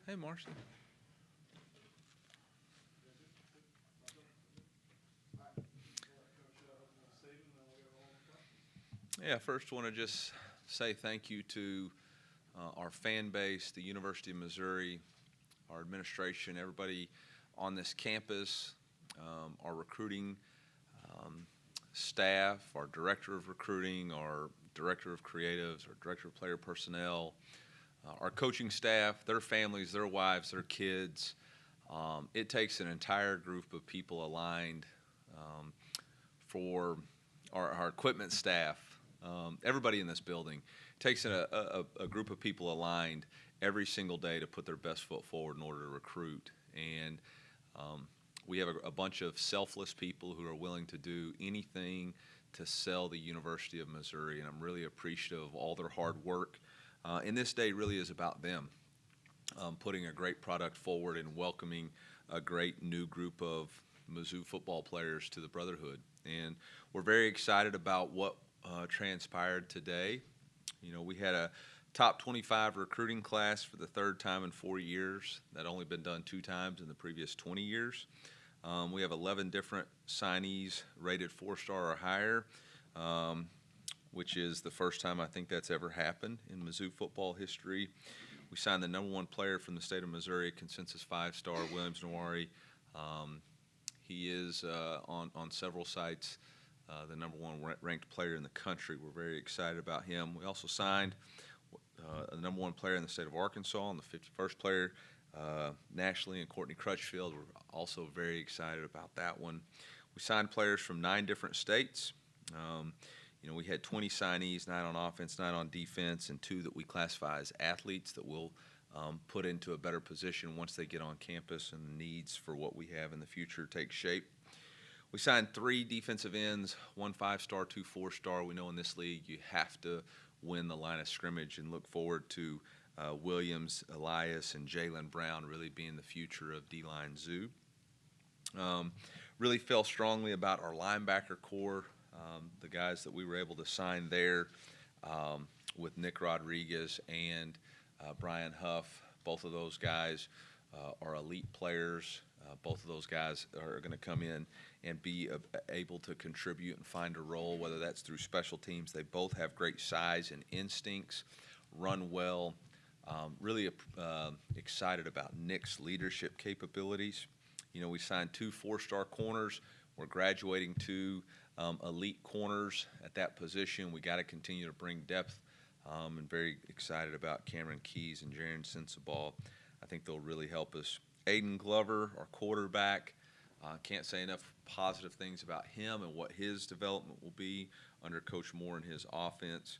Hey, Marcy. Yeah, first want to just say thank you to our fan base, the University of Missouri, our administration, everybody on this campus, our recruiting staff, our director of recruiting, our director of creatives, our director of player personnel, our coaching staff, their families, their wives, their kids. It takes an entire group of people aligned for our equipment staff, everybody in this building. It takes a group of people aligned every single day to put their best foot forward in order to recruit. And we have a bunch of selfless people who are willing to do anything to sell the University of Missouri, and I'm really appreciative of all their hard work. And this day really is about them, putting a great product forward and welcoming a great new group of Mizzou football players to the Brotherhood. And we're very excited about what transpired today. You know, we had a top 25 recruiting class for the third time in 4 years. That only been done 2 times in the previous 20 years. We have 11 different signees rated 4-star or higher, which is the first time I think that's ever happened in Mizzou football history. We signed the #1 player from the state of Missouri, consensus 5-star, Williams Nawari. He is on several sites the #1 ranked player in the country. We're very excited about him. We also signed the #1 player in the state of Arkansas and the 51st player nationally in Courtney Crutchfield. We're also very excited about that one. We signed players from 9 different states. You know, we had 20 signees, 9 on offense, 9 on defense, and 2 that we classify as athletes that we'll put into a better position once they get on campus and the needs for what we have in the future take shape. We signed 3 defensive ends, 1 5-star, 2 4-star. We know in this league you have to win the line of scrimmage, and look forward to Williams, Elias, and Jalen Brown really being the future of D-line Zoo. Really felt strongly about our linebacker core, the guys that we were able to sign there with Nick Rodriguez and Brian Huff. Both of those guys are elite players. Both of those guys are going to come in and be able to contribute and find a role, whether that's through special teams. They both have great size and instincts, run well. Really excited about Nick's leadership capabilities. You know, we signed 2 4-star corners. We're graduating 2 elite corners at that position. We got to continue to bring depth. And very excited about Cameron Keys and Jaron Sensabaugh. I think they'll really help us. Aiden Glover, our quarterback, can't say enough positive things about him and what his development will be under Coach Moore and his offense.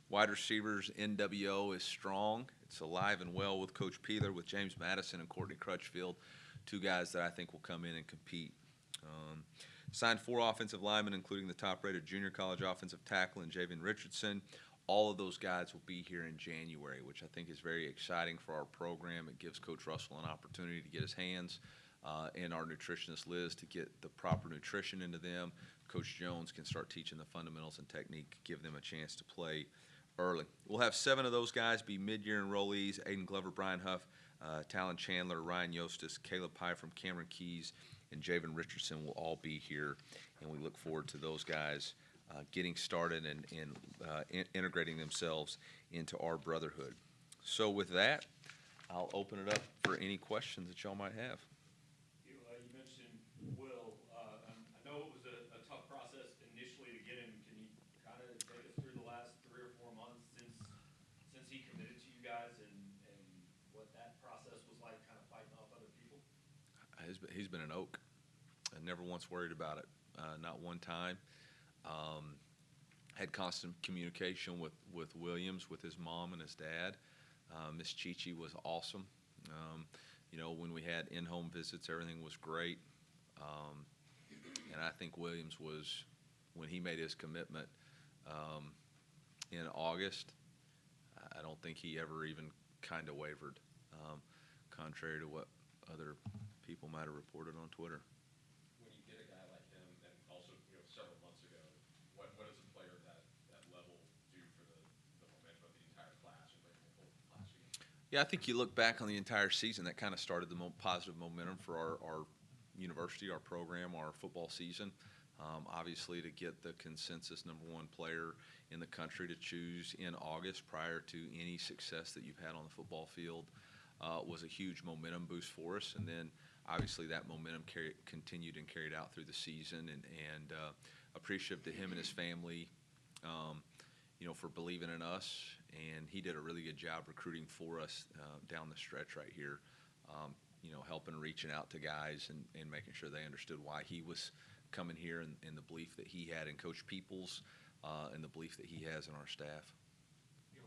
Wide receivers, NWO is strong. It's alive and well with Coach Peeler, with James Madison and Courtney Crutchfield, 2 guys that I think will come in and compete. Signed 4 offensive linemen, including the top-rated junior college offensive tackle and Javian Richardson. All of those guys will be here in January, which I think is very exciting for our program. It gives Coach Russell an opportunity to get his hands and our nutritionist Liz to get the proper nutrition into them. Coach Jones can start teaching the fundamentals and technique, give them a chance to play early. We'll have 7 of those guys be mid-year enrollees: Aiden Glover, Brian Huff, Talon Chandler, Ryan Yostis, Caleb Pye from Cameron Keys, and Javen Richardson will all be here, and we look forward to those guys getting started and integrating themselves into our brotherhood. So with that, I'll open it up for any questions that y'all might have. You mentioned Will. I know it was a tough process initially to get him. Can you kind of take us through the last 3 or 4 months since he committed to you guys and what that process was like, kind of fighting off other people? He's been an oak. I never once worried about it, not one time. Had constant communication with Williams, with his mom and his dad. Miss Chichi was awesome. You know, when we had in-home visits, everything was great. And I think Williams was, when he made his commitment in August, I don't think he ever even kind of wavered, contrary to what other people might have reported on Twitter. When you get a guy like him, and also several months ago, what does a player at that level do for the momentum of the entire class and bring the whole class together? Yeah, I think you look back on the entire season, that kind of started the positive momentum for our university, our program, our football season. Obviously, to get the consensus #1 player in the country to choose in August prior to any success that you've had on the football field was a huge momentum boost for us. And then, obviously, that momentum continued and carried out through the season. And appreciative to him and his family, for believing in us. And he did a really good job recruiting for us down the stretch right here, helping reaching out to guys and making sure they understood why he was coming here and the belief that he had in Coach Peoples and the belief that he has in our staff. Can you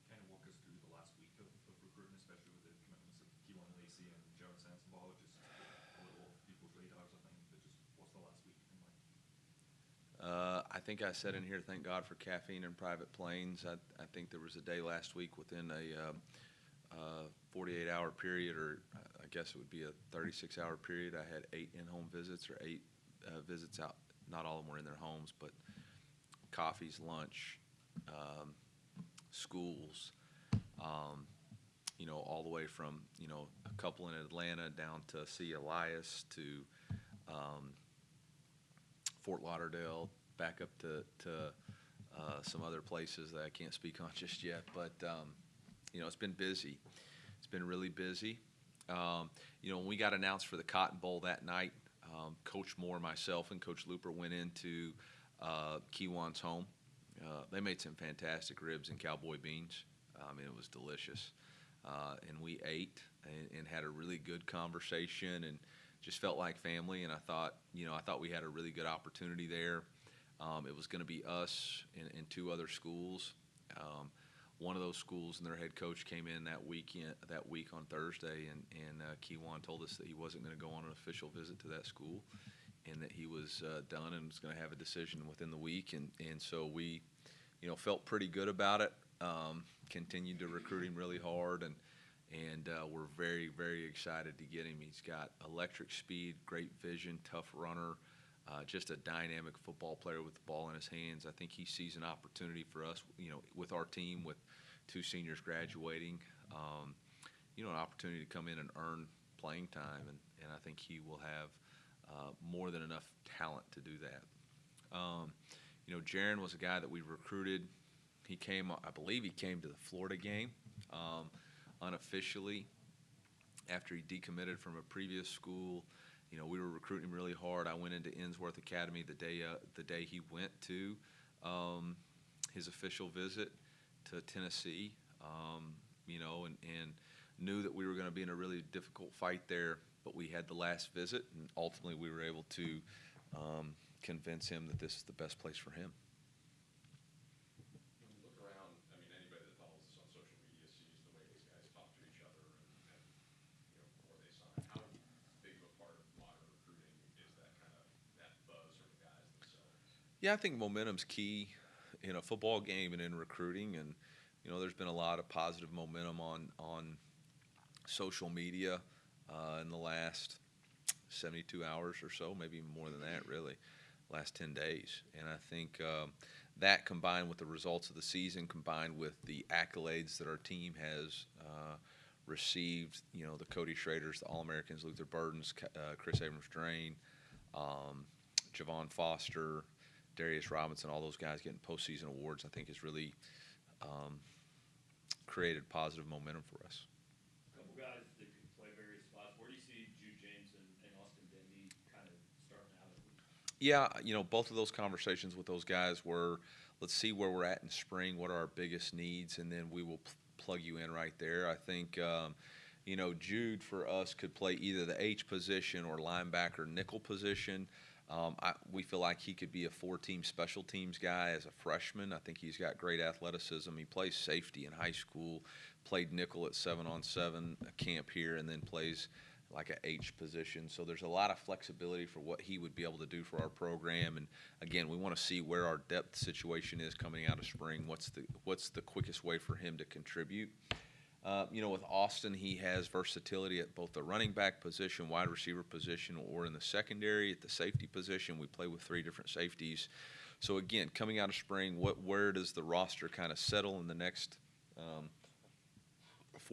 kind of walk us through the last week of recruitment, especially with the commitments of Keelan Lacey and Jared Sansenball, just a little people's radars, I think, but just what's the last week been like? I think I said in here, thank God for caffeine and private planes. I think there was a day last week within a 48-hour period, or I guess it would be a 36-hour period. I had 8 in-home visits or 8 visits out. Not all of them were in their homes, but coffees, lunch, schools, all the way from, a couple in Atlanta down to see Elias to Fort Lauderdale, back up to some other places that I can't speak on just yet. But, it's been busy. It's been really busy. When we got announced for the Cotton Bowl that night, Coach Moore, myself, and Coach Looper went into Keewan's home. They made some fantastic ribs and cowboy beans. It was delicious. And we ate and had a really good conversation and just felt like family. And I thought we had a really good opportunity there. It was going to be us and 2 other schools. One of those schools and their head coach came in that week on Thursday, and Keewan told us that he wasn't going to go on an official visit to that school, and that he was done and was going to have a decision within the week. And so we, felt pretty good about it. Continued to recruit him really hard, and we're very, very excited to get him. He's got electric speed, great vision, tough runner, just a dynamic football player with the ball in his hands. I think he sees an opportunity for us, with our team, with 2 seniors graduating, an opportunity to come in and earn playing time, and I think he will have more than enough talent to do that. Jaron was a guy that we recruited. I believe he came to the Florida game unofficially after he decommitted from a previous school. We were recruiting him really hard. I went into Innsworth Academy the day he went to his official visit to Tennessee, and knew that we were going to be in a really difficult fight there, but we had the last visit, and ultimately we were able to convince him that this is the best place for him. When you look around, anybody that follows us on social media sees the way these guys talk to each other and before they sign. How big of a part of modern recruiting is that kind of that buzz from the guys themselves? Yeah, I think momentum's key in a football game and in recruiting, and there's been a lot of positive momentum on social media in the last 72 hours or so, maybe more than that, really, last 10 days. And I think that, combined with the results of the season, combined with the accolades that our team has received, the Cody Schraders, the All-Americans, Luther Burdens, Chris Abrams-Drain, Javon Foster, Darius Robinson, all those guys getting postseason awards, I think has really created positive momentum for us. A couple guys that could play various spots. Where do you see Jude James and Austin Dendy kind of starting out at least? Yeah, both of those conversations with those guys were, let's see where we're at in spring, what are our biggest needs, and then we will plug you in right there. I think, Jude for us could play either the H position or linebacker nickel position. We feel like he could be a 4-team special teams guy as a freshman. I think he's got great athleticism. He plays safety in high school, played nickel at 7-on-7 camp here, and then plays like a H position. So there's a lot of flexibility for what he would be able to do for our program. And again, we want to see where our depth situation is coming out of spring. What's the quickest way for him to contribute? With Austin, he has versatility at both the running back position, wide receiver position, or in the secondary at the safety position. We play with 3 different safeties. So again, coming out of spring, where does the roster kind of settle in the next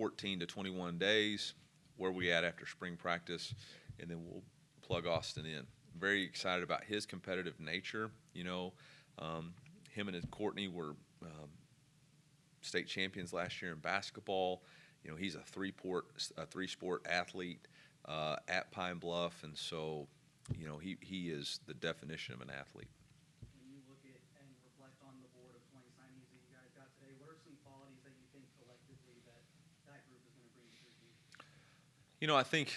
14 to 21 days, where we at after spring practice, and then we'll plug Austin in. Very excited about his competitive nature. Him and his Courtney were state champions last year in basketball. He's a three-sport athlete at Pine Bluff, and so he is the definition of an athlete. When you look at and reflect on the board of 20 signees that you guys got today, what are some qualities that you think collectively that group is going to bring to your team? I think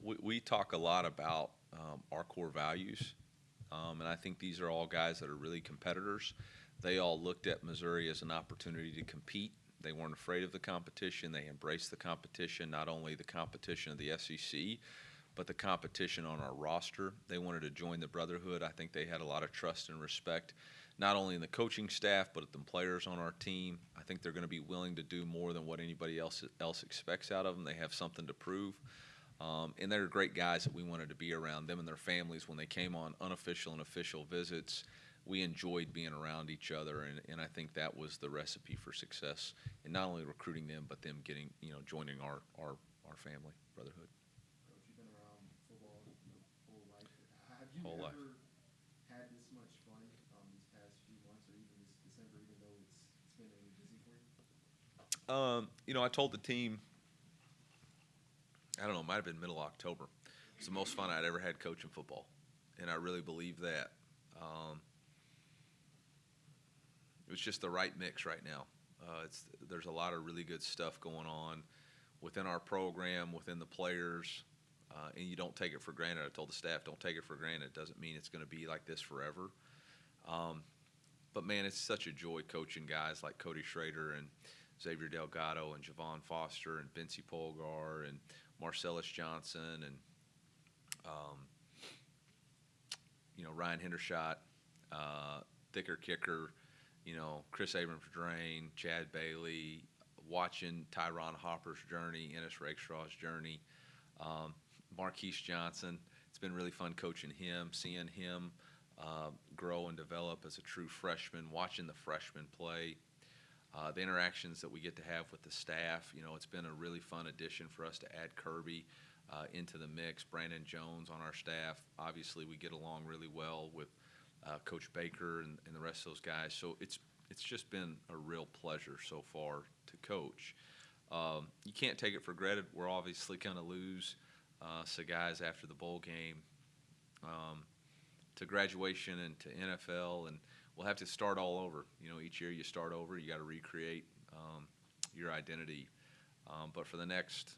we talk a lot about our core values, and I think these are all guys that are really competitors. They all looked at Missouri as an opportunity to compete. They weren't afraid of the competition. They embraced the competition, not only the competition of the SEC, but the competition on our roster. They wanted to join the brotherhood. I think they had a lot of trust and respect, not only in the coaching staff, but the players on our team. I think they're going to be willing to do more than what anybody else expects out of them. They have something to prove. And they're great guys that we wanted to be around, them and their families. When they came on unofficial and official visits, we enjoyed being around each other, and I think that was the recipe for success in not only recruiting them, but them getting, joining our family, brotherhood. Coach, you've been around football your whole life. Have you Whole life. ever had this much fun these past few months, or even this December, even though it's been really busy for you? I told the team, I don't know, it might have been middle of October. It's the most fun I'd ever had coaching football, and I really believe that. It was just the right mix right now. There's a lot of really good stuff going on within our program, within the players, and you don't take it for granted. I told the staff, don't take it for granted. It doesn't mean it's going to be like this forever. But, man, it's such a joy coaching guys like Cody Schrader and Xavier Delgado and Javon Foster and Bency Polgar and Marcellus Johnson and, Ryan Hendershot, Thicker Kicker, Chris Abrams-Drain, Chad Bailey, watching Tyron Hopper's journey, Ennis Rakestraw's journey, Marquise Johnson. It's been really fun coaching him, seeing him grow and develop as a true freshman, watching the freshmen play, the interactions that we get to have with the staff. It's been a really fun addition for us to add Kirby into the mix. Brandon Jones on our staff. Obviously, we get along really well with Coach Baker and the rest of those guys. So it's just been a real pleasure so far to coach. You can't take it for granted. We're obviously going to lose some guys after the bowl game to graduation and to NFL, and we'll have to start all over. Each year you start over. You got to recreate your identity. But for the next,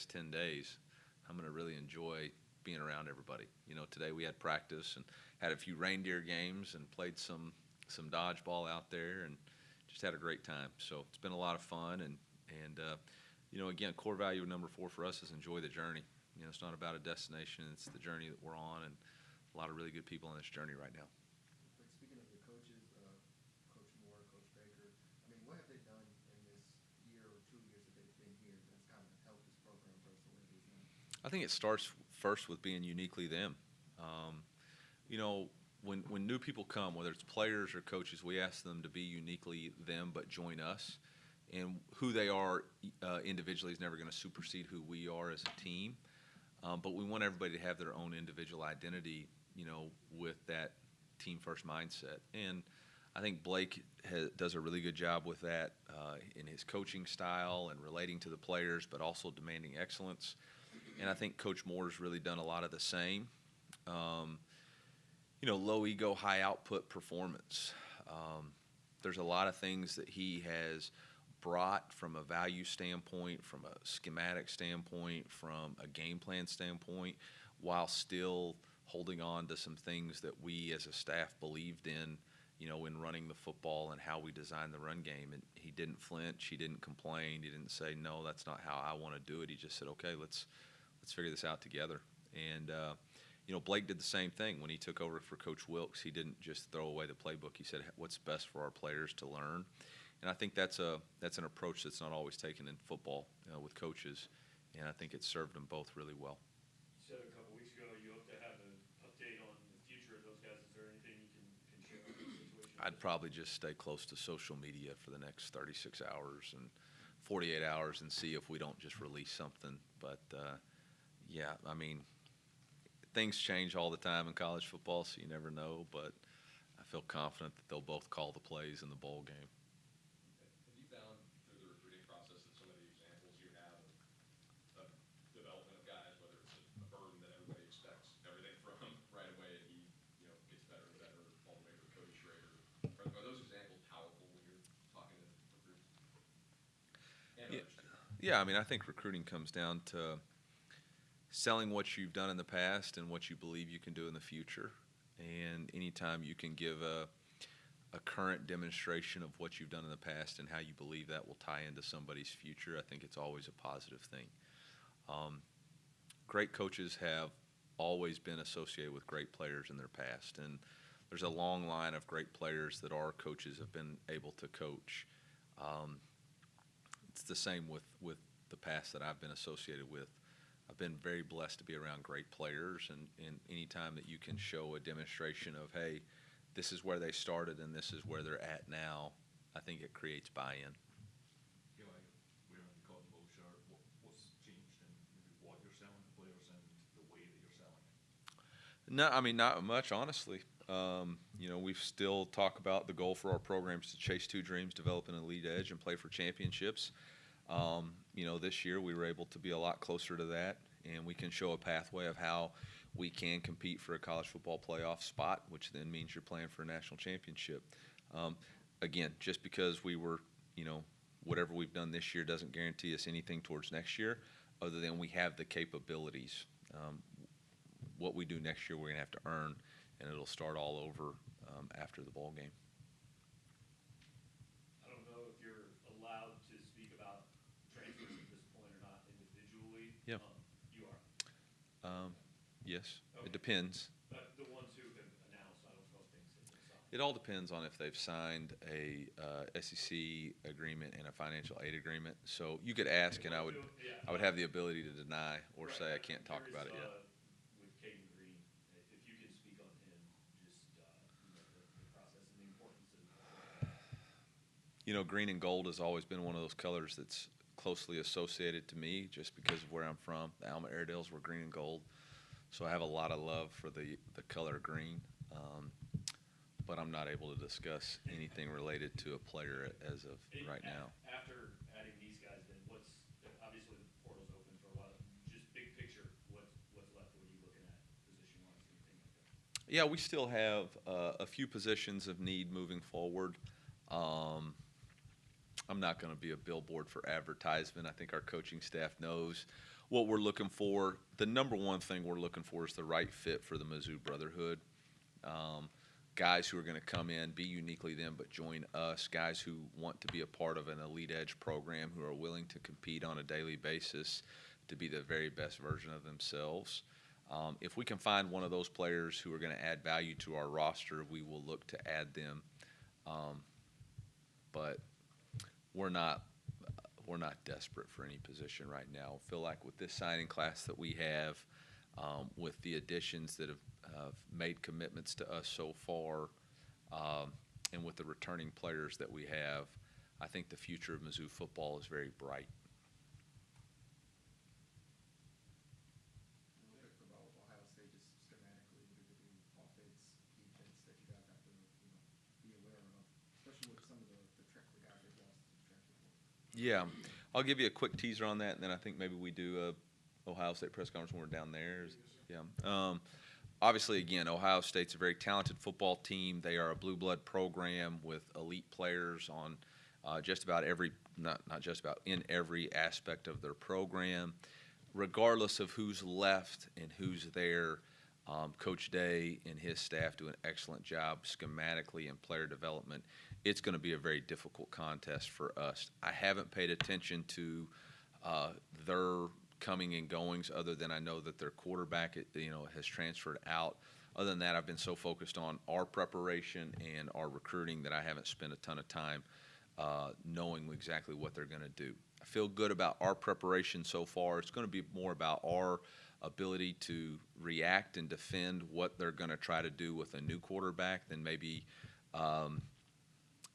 10 days, I'm going to really enjoy being around everybody. Today we had practice and had a few reindeer games and played some dodgeball out there and just had a great time. So it's been a lot of fun, and again, core value number 4 for us is enjoy the journey. It's not about a destination; it's the journey that we're on, and a lot of really good people on this journey right now. Speaking of your coaches, Coach Moore, Coach Baker, what have they done in this year or 2 years that they've been here that's kind of helped this program grow the way it is now? I think it starts first with being uniquely them. When new people come, whether it's players or coaches, we ask them to be uniquely them but join us. And who they are individually is never going to supersede who we are as a team. But we want everybody to have their own individual identity, with that team-first mindset. And I think Blake does a really good job with that in his coaching style and relating to the players, but also demanding excellence. And I think Coach Moore's really done a lot of the same. Low ego, high output performance. There's a lot of things that he has brought from a value standpoint, from a schematic standpoint, from a game plan standpoint, while still holding on to some things that we as a staff believed in, in running the football and how we designed the run game. And he didn't flinch, he didn't complain, he didn't say, no, that's not how I want to do it. He just said, okay, let's figure this out together. And Blake did the same thing when he took over for Coach Wilkes. He didn't just throw away the playbook. He said, what's best for our players to learn? And I think that's an approach that's not always taken in football with coaches, and I think it served them both really well. You said a couple weeks ago you hope to have an update on the future of those guys. Is there anything you can share on the situation? I'd probably just stay close to social media for the next 36 hours and 48 hours and see if we don't just release something. But, yeah, I mean, things change all the time in college football, so you never know. But I feel confident that they'll both call the plays in the bowl game. Have you found through the recruiting process that some of the examples you have of development of guys, whether it's a burden that everybody expects everything from him right away and he, gets better and better all the way to Cody Schrader, are those examples powerful when you're talking to recruits? And Yeah. others too. Yeah, I mean, I think recruiting comes down to selling what you've done in the past and what you believe you can do in the future. And anytime you can give a current demonstration of what you've done in the past and how you believe that will tie into somebody's future, I think it's always a positive thing. Great coaches have always been associated with great players in their past, and there's a long line of great players that our coaches have been able to coach. It's the same with the past that I've been associated with. I've been very blessed to be around great players, and any time that you can show a demonstration of, hey, this is where they started and this is where they're at now, I think it creates buy-in. Eli, wearing the cotton bowl shirt, what's changed in maybe what you're selling to players and the way that you're selling it? No, I mean, not much, honestly. We still talk about the goal for our programs to chase two dreams, develop an elite edge, and play for championships. This year we were able to be a lot closer to that, and we can show a pathway of how we can compete for a college football playoff spot, which then means you're playing for a national championship. Again, just because we were, whatever we've done this year doesn't guarantee us anything towards next year, other than we have the capabilities. What we do next year, we're going to have to earn, and it'll start all over after the bowl game. I don't know if you're allowed to speak about transfers at this point or not individually. Yeah. You are. Yes, Okay. it depends. But the ones who have announced, I don't know if things have been signed. It all depends on if they've signed a SEC agreement and a financial aid agreement. So you could ask, and I would have the ability to deny or Right. say I can't talk I'm about it curious, yet. With Caden Green, if you can speak on him, just, the process and the importance of. Green and gold has always been one of those colors that's closely associated to me just because of where I'm from. The Alma Airedales were green and gold. So I have a lot of love for the color green. But I'm not able to discuss anything related to a player as of right now. After adding these guys, then obviously the portal's open for a while, just big picture, what's left, what are you looking at position-wise, anything like that? Yeah, we still have a few positions of need moving forward. I'm not going to be a billboard for advertisement. I think our coaching staff knows what we're looking for. The number one thing we're looking for is the right fit for the Mizzou Brotherhood. Guys who are going to come in, be uniquely them, but join us. Guys who want to be a part of an elite edge program, who are willing to compete on a daily basis to be the very best version of themselves. If we can find one of those players who are going to add value to our roster, we will look to add them. But we're not desperate for any position right now. I feel like with this signing class that we have, with the additions that have made commitments to us so far, and with the returning players that we have, I think the future of Mizzou football is very bright. A little bit about Ohio State, just schematically, what it do, offense, defense that you guys have to, be aware of, especially with some of the guys they've lost to the transfer portal. Yeah, I'll give you a quick teaser on that, and then I think maybe we do a Ohio State press conference when we're down there. Yeah. Obviously, again, Ohio State's a very talented football team. They are a blue blood program with elite players on just about not just about, in every aspect of their program. Regardless of who's left and who's there, Coach Day and his staff do an excellent job schematically and player development. It's going to be a very difficult contest for us. I haven't paid attention to their coming and goings, other than I know that their quarterback, has transferred out. Other than that, I've been so focused on our preparation and our recruiting that I haven't spent a ton of time knowing exactly what they're going to do. I feel good about our preparation so far. It's going to be more about our ability to react and defend what they're going to try to do with a new quarterback than maybe a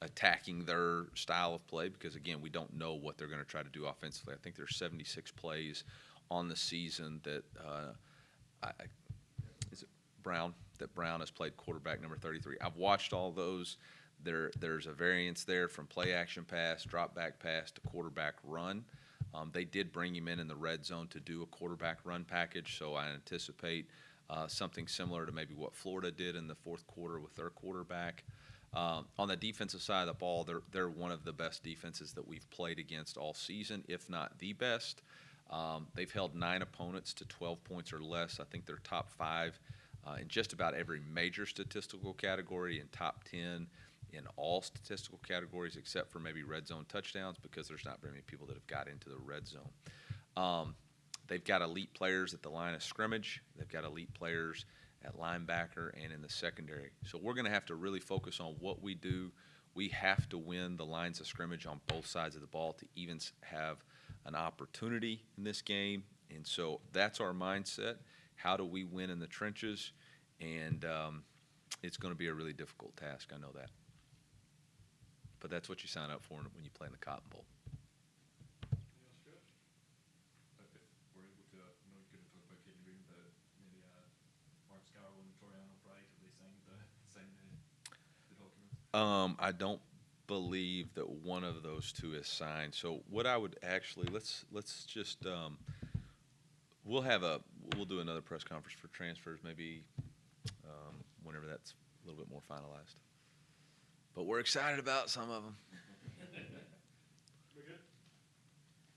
attacking their style of play because, again, we don't know what they're going to try to do offensively. I think there's 76 plays on the season that is it Brown has played quarterback number 33. I've watched all those. There's a variance there from play action pass, drop back pass to quarterback run. They did bring him in the red zone to do a quarterback run package, so I anticipate something similar to maybe what Florida did in the fourth quarter with their quarterback. On the defensive side of the ball, they're one of the best defenses that we've played against all season, if not the best. They've held 9 opponents to 12 points or less. I think they're top 5 in just about every major statistical category and top 10 in all statistical categories except for maybe red zone touchdowns because there's not very many people that have got into the red zone. They've got elite players at the line of scrimmage. They've got elite players at linebacker and in the secondary. So we're going to have to really focus on what we do. We have to win the lines of scrimmage on both sides of the ball to even have an opportunity in this game. And so that's our mindset. How do we win in the trenches? And it's going to be a really difficult task. I know that. But that's what you sign up for when you play in the Cotton Bowl. If we're able to, I know you couldn't talk about Katie Green, but maybe Mark Scarrow and Toriano Pride, have they signed the documents? I don't believe that one of those two is signed. So what I would actually let's just we'll do another press conference for transfers maybe whenever that's a little bit more finalized. But we're excited about some of them. We're good?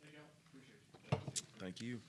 Thank you. Appreciate you. Thank you.